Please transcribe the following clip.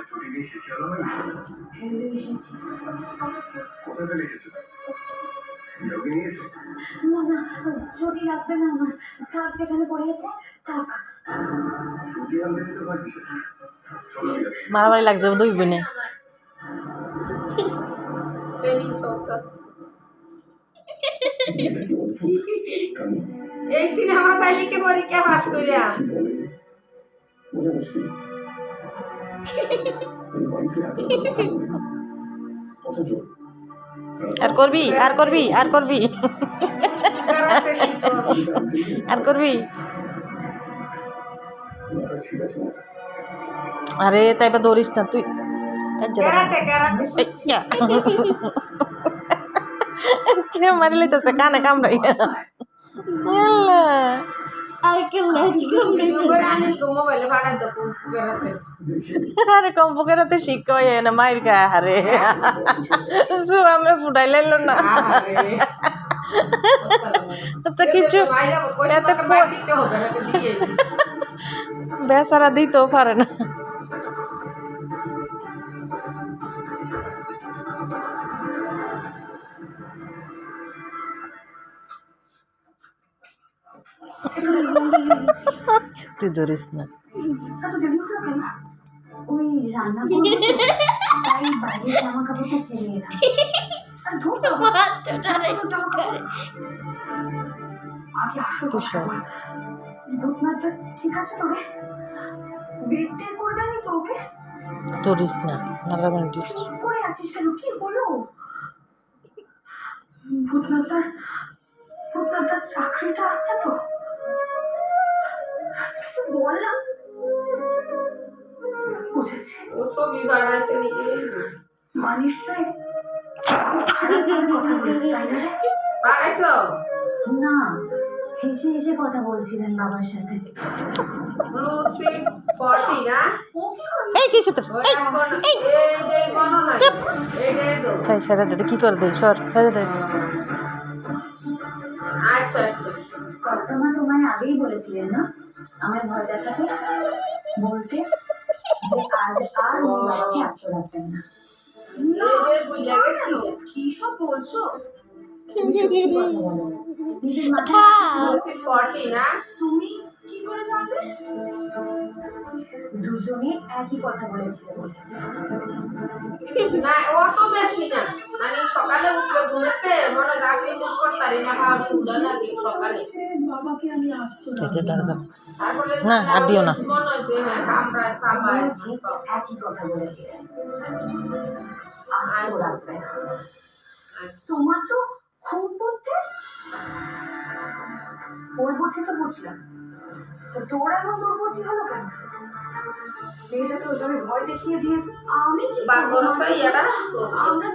ছুটি নিয়ে শেষ হলো না কোথায় ফেলে এসেছো জলদি নিয়ে এসো না না ছুটি লাগবে না আমার থাক যেখানে পড়িয়েছে থাক ছুটি আনতে যেতে পারবি চলো মারামারি লাগছে দুই বোনে এই সিনেমা চাইলে পরীক্ষা পাস কইরা আর করবি আর করবি আর করবি আর করবি আরে তাই বা দৌড়িস না তুই মারি লইতেছে কানে কামড়াই আরে কম্পুকেরাতে শিক্ষা হয় না মায়ের গায়ে হারে আমি ফুটাই লাইল না তো কিছু বেচারা দিতেও পারে না তুই ধরিস না ওই রান্না তাই বাইরে জামা কাপড়টা ছেড়ে এলাম ঠিক আছে তোরে বেডে করে দেয়নি তো ওকে ধরিস না মারামারি করে আছিস কেন কি হলো ভূতনাথের চাকরিটা আছে তো কিছু বল না বুঝেছি ও ছবি বানাইছে নাকি মা নিশ্চয়ই কথা বলেছে তাই না বানাইছো না হেসে হেসে কথা বলছিলেন বাবার সাথে লুসি 40 না এই কি সেটা এই বানো না এই দে তাই ছেড়ে দে কি করে দে সর ছেড়ে দে আচ্ছা আচ্ছা কর্তমা তোমায় আগেই বলেছিলেন না আমার ভয় দেখাতে বলতে যে আজ আর বাবাকে আসতে রাখবেন না এই বুঝা গেছি কি সব বলছো নিজের লুসি 40 না তুমি কি করে জানলে দুজনে একই কথা বলেছিল না অত বেশি না মানে সকালে উঠলে ঘুমেতে মনে রাখলে মুখ করতারি না ভাবি উঠা লাগে সকালে বাবাকে আমি আসতে দাঁড়া তারপরে না আর দিও না মনে হইতে হ্যাঁ আমরা সাবাই একই কথা বলেছিলেন আসতে রাখবে না তোমার তো খুব বুদ্ধি ওর বুদ্ধি তো বুঝলাম তো তোর এমন দুর্বুদ্ধি হলো কেন মেয়েটাকে ওইভাবে ভয় দেখিয়ে দিয়ে আমি কি বাগরসাই এরা আমরা